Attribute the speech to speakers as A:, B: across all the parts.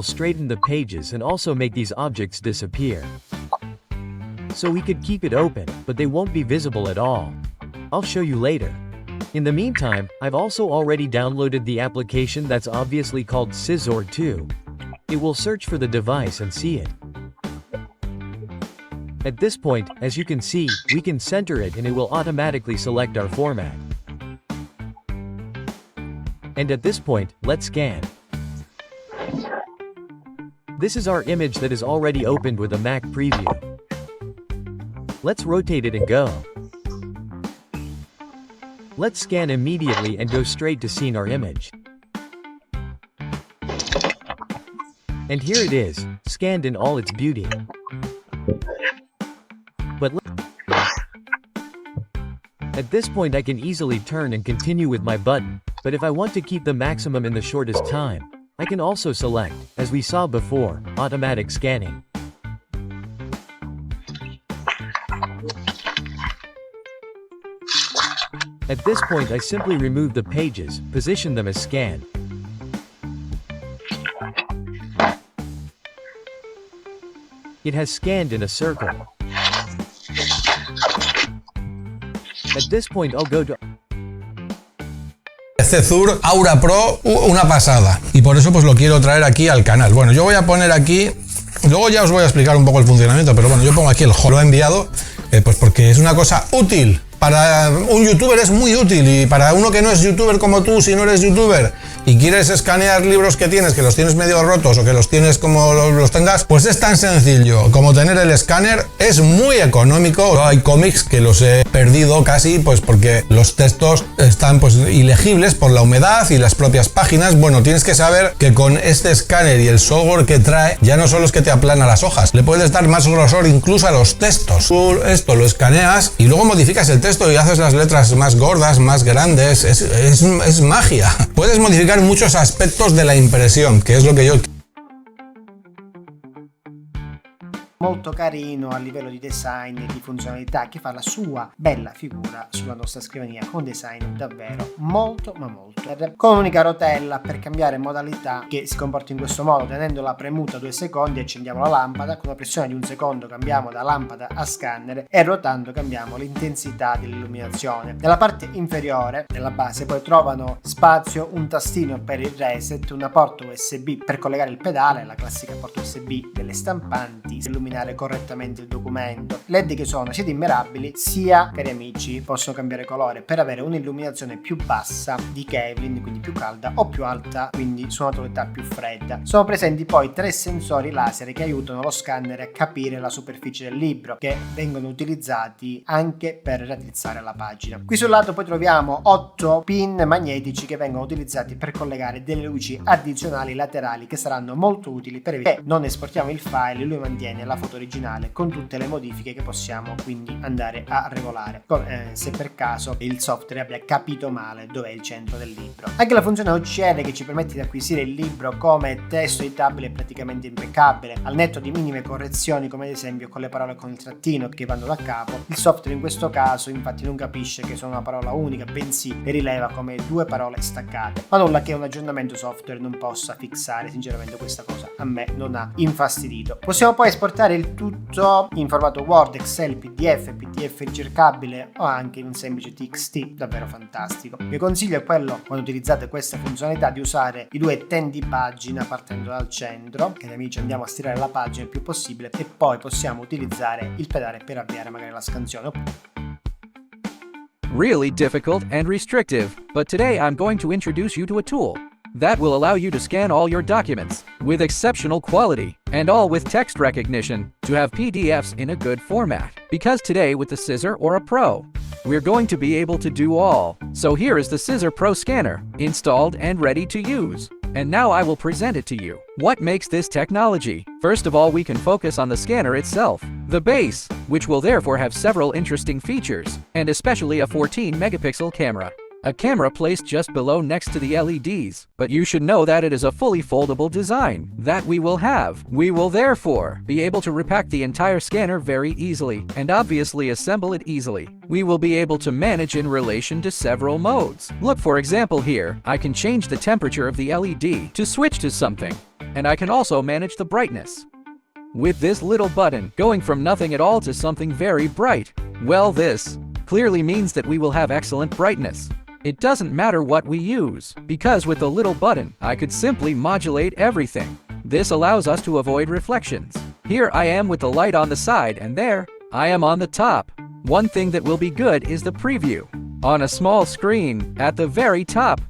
A: will straighten the pages and also make these objects disappear. So we could keep it open, but they won't be visible at all. I'll show you later. In the meantime, I've also already downloaded the application that's obviously called CZUR 2. It will search for the device and see it. At this point, as you can see, we can center it and it will automatically select our format. And at this point, let's scan. This is our image that is already opened with a Mac preview. Let's rotate it and go. Let's scan immediately and go straight to seeing our image. And here it is, scanned in all its beauty. But at this point I can easily turn and continue with my button, but if I want to keep the maximum in the shortest time, I can also select, as we saw before, automatic scanning. At this point I simply remove the pages, position them as scanned. It has scanned in a circle. At this point I'll go to
B: CZUR Aura Pro, una pasada, y por eso pues lo quiero traer aquí al canal. Bueno, yo voy a poner aquí, luego ya os voy a explicar un poco el funcionamiento, pero bueno, yo pongo aquí el juego, lo he enviado, pues porque es una cosa útil. Para un youtuber es muy útil, y para uno que no es youtuber como tú, si no eres youtuber y quieres escanear libros que los tienes medio rotos o que los tienes como los tengas, pues es tan sencillo como tener el escáner, es muy económico. Hay cómics que los he perdido casi, pues porque los textos están pues ilegibles por la humedad y las propias páginas. Bueno, tienes que saber que con este escáner y el software que trae, ya no solo es que te aplana las hojas, le puedes dar más grosor incluso a los textos. Tú esto lo escaneas y luego modificas el texto y haces las letras más gordas, más grandes. Es magia. Puedes modificar muchos aspectos de la impresión, que es lo que yo...
C: Molto carino a livello di design e di funzionalità, che fa la sua bella figura sulla nostra scrivania con design davvero molto ma molto. Con un'unica rotella per cambiare modalità, che si comporta in questo modo: tenendola premuta 2 secondi accendiamo la lampada, con la pressione di 1 secondo cambiamo da lampada a scanner e ruotando cambiamo l'intensità dell'illuminazione. Nella parte inferiore della base poi trovano spazio un tastino per il reset, una porta USB per collegare il pedale, la classica porta USB delle stampanti, illuminare correttamente il documento, LED che sono sia dimmerabili sia, cari amici, possono cambiare colore per avere un'illuminazione più bassa di Kevlin, quindi più calda, o più alta, quindi su una tonalità più fredda. Sono presenti poi 3 sensori laser che aiutano lo scanner a capire la superficie del libro, che vengono utilizzati anche per raddrizzare la pagina. Qui sul lato poi troviamo 8 pin magnetici che vengono utilizzati per collegare delle luci addizionali laterali, che saranno molto utili per evitare che non esportiamo il file e lui mantiene la foto originale con tutte le modifiche che possiamo quindi andare a regolare, se per caso il software abbia capito male dov'è il centro del libro. Anche la funzione OCR, che ci permette di acquisire il libro come testo editabile, è praticamente impeccabile, al netto di minime correzioni come ad esempio con le parole con il trattino che vanno da capo. Il software in questo caso infatti non capisce che sono una parola unica, bensì le rileva come 2 parole staccate, ma nulla che un aggiornamento software non possa fixare. Sinceramente questa cosa a me non ha infastidito. Possiamo poi esportare il tutto in formato Word, Excel, PDF ricercabile o anche in un semplice TXT, davvero fantastico. Il mio consiglio è quello, quando utilizzate questa funzionalità, di usare i 2 tendi pagina partendo dal centro, che amici andiamo a stirare la pagina il più possibile, e poi possiamo utilizzare il pedale per avviare magari la scansione.
D: Really difficult and restrictive, but today I'm going to introduce you to a tool that will allow you to scan all your documents with exceptional quality and all with text recognition to have PDFs in a good format. Because today with the CZUR Aura Pro, we're going to be able to do all. So here is the CZUR Pro scanner, installed and ready to use. And now I will present it to you. What makes this technology? First of all, we can focus on the scanner itself, the base, which will therefore have several interesting features, and especially a 14 megapixel camera. A camera placed just below next to the LEDs, but you should know that it is a fully foldable design that we will have. We will therefore be able to repack the entire scanner very easily and obviously assemble it easily. We will be able to manage in relation to several modes. Look, for example here, I can change the temperature of the LED to switch to something and I can also manage the brightness. With this little button, going from nothing at all to something very bright, well, this clearly means that we will have excellent brightness. It doesn't matter what we use, because with the little button, I could simply modulate everything. This allows us to avoid reflections. Here I am with the light on the side, and there I am on the top. One thing that will be good is the preview on a small screen at the very top,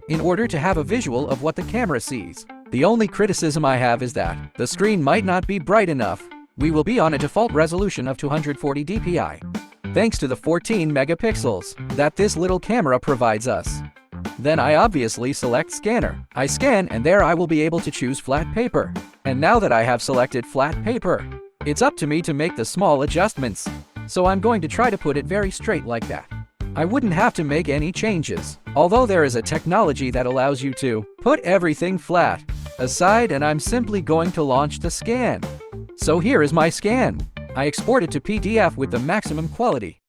D: in order to have a visual of what the camera sees. The only criticism I have is that the screen might not be bright enough. We will be on a default resolution of 240 dpi, thanks to the 14 megapixels that this little camera provides us. Then I obviously select scanner. I scan, and there I will be able to choose flat paper. And now that I have selected flat paper, it's up to me to make the small adjustments. So I'm going to try to put it very straight like that. I wouldn't have to make any changes, although there is a technology that allows you to put everything flat aside, and I'm simply going to launch the scan. So here is my scan. I export it to PDF with the maximum quality.